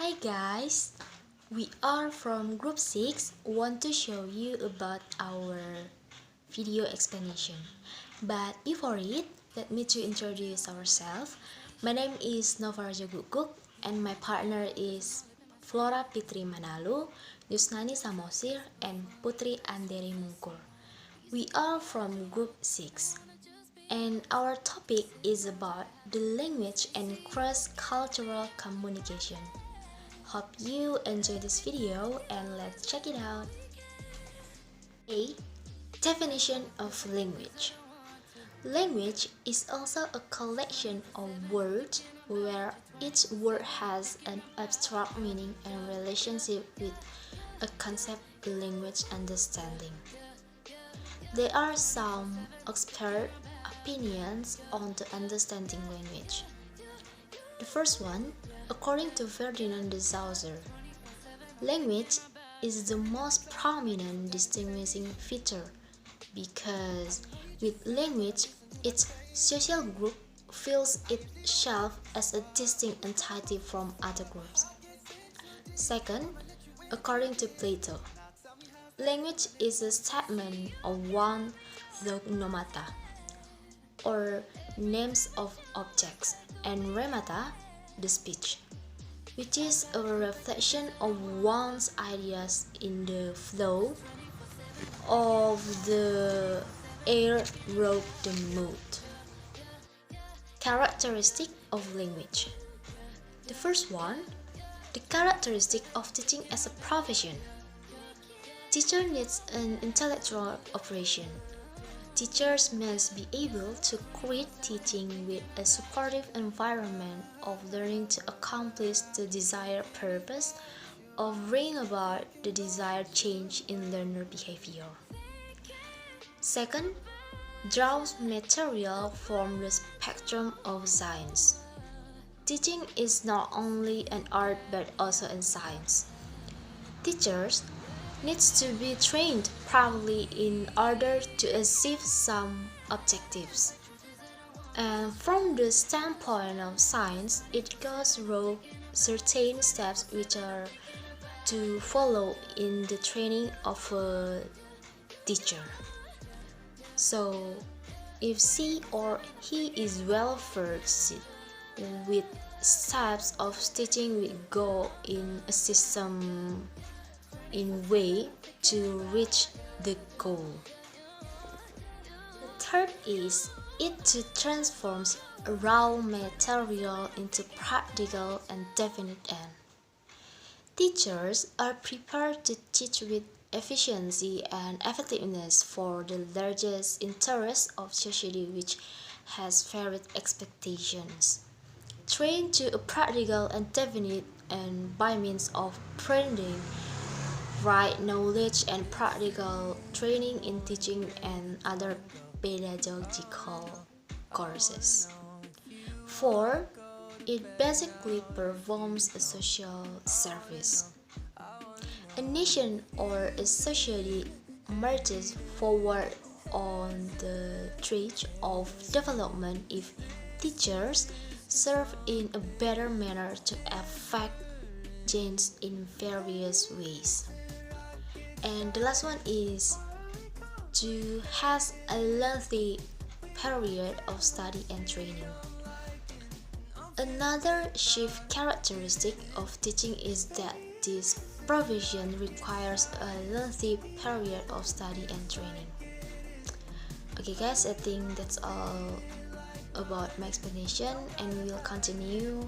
Hi guys, we are from group 6, want to show you about our video explanation. But before it, let me to introduce ourselves. My name is Novarjo Guguk and my partner is Flora Pitri Manalu, Yusnani Samosir and Putri Anderi Mungkur. We are from group 6 and our topic is about the language and cross-cultural communication. Hope you enjoy this video and let's check it out. A. Definition of language. Language is also a collection of words where each word has an abstract meaning and relationship with a concept language understanding. There are some expert opinions on the understanding language. The first one, according to Ferdinand de Saussure, language is the most prominent distinguishing feature because with language, each social group feels itself as a distinct entity from other groups. Second, according to Plato, language is a statement of one dognomata, or names of objects, and remata, the speech, which is a reflection of one's ideas in the flow of the air wrote the mood. Characteristic of language. The first one, the characteristic of teaching as a profession. Teacher needs an intellectual operation. Teachers must be able to create teaching with a supportive environment of learning to accomplish the desired purpose of bringing about the desired change in learner behavior. Second, draws material from the spectrum of science. Teaching is not only an art but also a science. Teachers needs to be trained properly in order to achieve some objectives. And from the standpoint of science, it goes through certain steps which are to follow in the training of a teacher. So, if she or he is well versed with steps of teaching, will go in a system in way to reach the goal. The third is it transforms raw material into practical and definite end. Teachers are prepared to teach with efficiency and effectiveness for the largest interest of society which has varied expectations. Trained to a practical and definite and by means of branding right knowledge and practical training in teaching and other pedagogical courses. 4. It basically performs a social service. A nation or a society marches forward on the track of development if teachers serve in a better manner to affect change in various ways. And the last one is to has a lengthy period of study and training. Another chief characteristic of teaching is that this profession requires a lengthy period of study and training. Okay guys, I think that's all about my explanation and we'll continue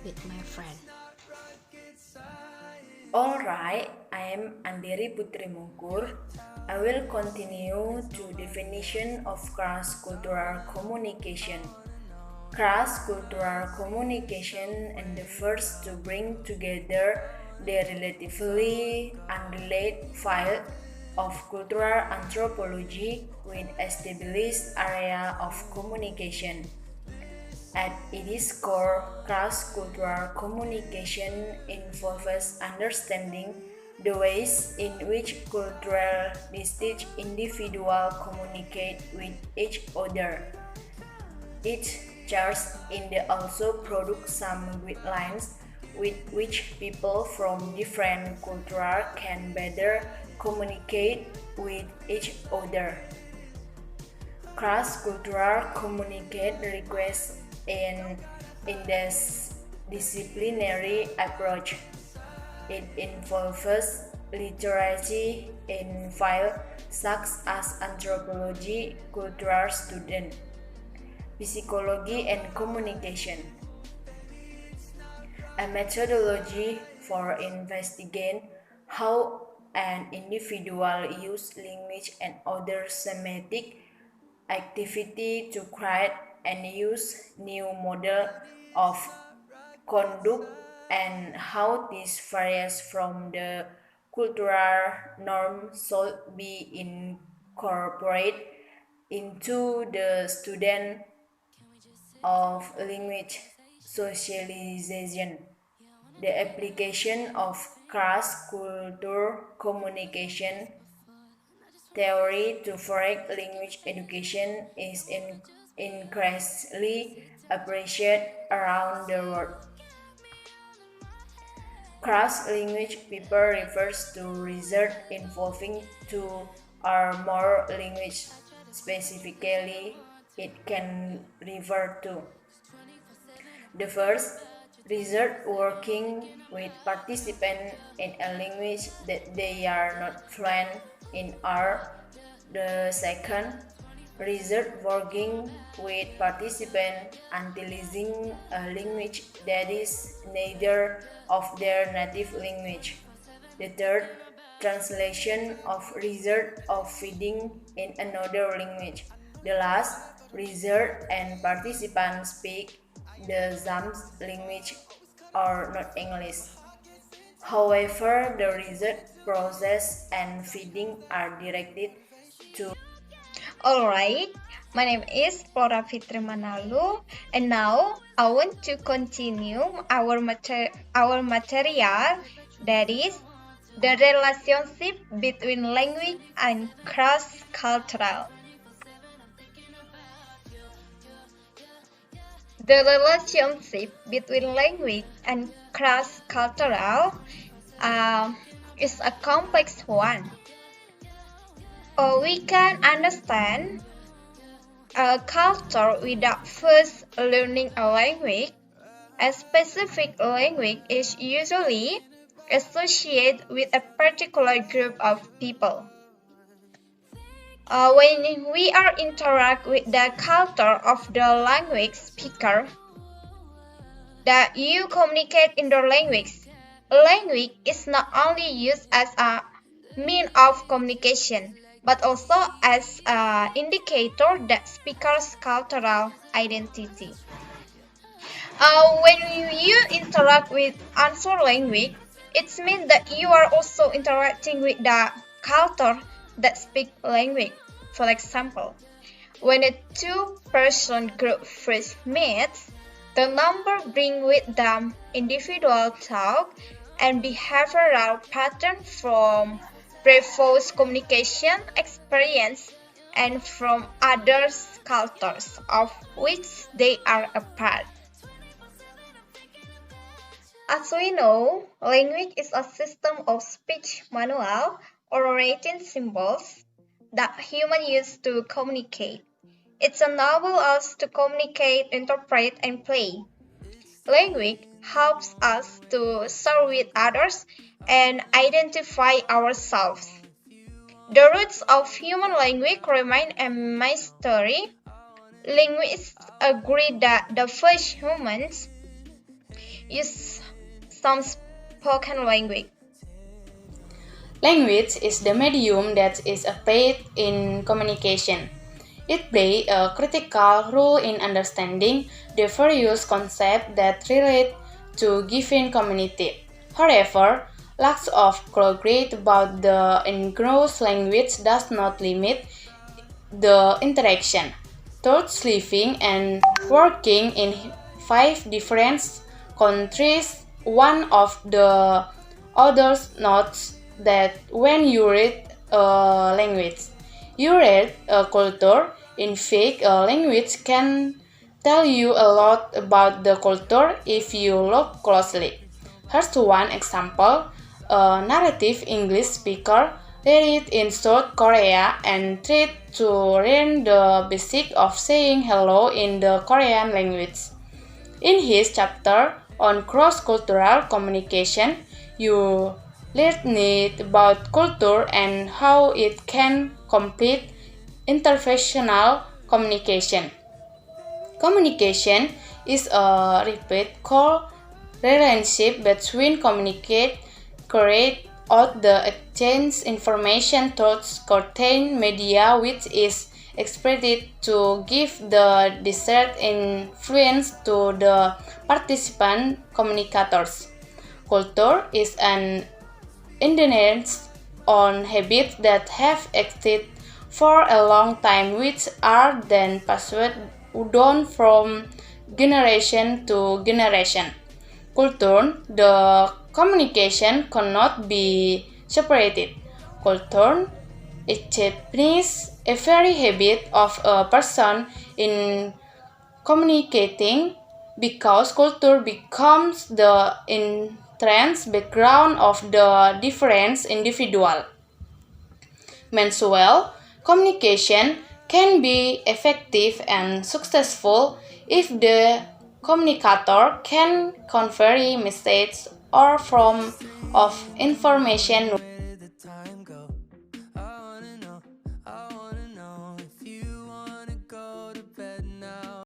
with my friend. Alright, I am Anderi Putri Mungkur. I will continue to definition of cross-cultural communication. Cross-cultural communication endeavors to bring together the relatively unrelated field of cultural anthropology with established area of communication. At its core, cross-cultural communication involves understanding the ways in which cultural distinct individuals communicate with each other. Each charge in the also produce some guidelines with which people from different cultures can better communicate with each other. Cross-cultural communication requires an interdisciplinary approach. It involves literacy in fields such as anthropology, cultural studies, psychology, and communication. A methodology for investigating how an individual uses language and other semantic activity to create and use new model of conduct and how this varies from the cultural norm should be incorporated into the student of language socialization. The application of cross-cultural communication theory to foreign language education is increasingly appreciated around the world. Cross-language paper refers to research involving two or more languages. Specifically, it can refer to the first, research working with participants in a language that they are not fluent in, or the second, research working with participants utilizing a language that is neither of their native language. The third, translation of research of feeding in another language. The last, research and participants speak the same language or not English. However, the research process and feeding are directed to. Alright, my name is Flora Fitri Manalu, and now I want to continue our material, that is the relationship between language and cross-cultural. The relationship between language and cross-cultural is a complex one. We can understand a culture without first learning a language. A specific language is usually associated with a particular group of people. When we are interact with the culture of the language speaker, that you communicate in the language. Language is not only used as a means of communication, but also as an indicator that speaker's cultural identity. When you interact with another language, it means that you are also interacting with the culture that speak language. For example, when a two-person group first meets, the number bring with them individual talk and behavioral patterns from previous communication experience and from other cultures of which they are a part. As we know, language is a system of speech manual or written symbols that humans use to communicate. It enables us to communicate, interpret, and play. Language helps us to share with others and identify ourselves. The roots of human language remain a mystery. Linguists agree that the first humans used some spoken language. Language is the medium that is applied in communication. It plays a critical role in understanding the various concepts that relate to given community. However, lack of clarity about the engrossed language does not limit the interaction. Towards living and working in 5 different countries, one of the authors notes that when you read a language, you read a culture. In fact, a language can tell you a lot about the culture if you look closely. Here's one example. A native English speaker lived in South Korea and tried to learn the basics of saying hello in the Korean language. In his chapter on cross-cultural communication, you learned about culture and how it can complete interpersonal communication. Communication is a repeat relationship between communicate, create out the exchange information through certain media which is expected to give the desired influence to the participant communicators. Culture is an inherent on habits that have existed for a long time which are then passed down from generation to generation. Culture, the communication cannot be separated. Culture is Japanese a very habit of a person in communicating because culture becomes the intrinsic background of the different individual. Meanwhile, communication can be effective and successful if the communicator can convey messages or form of information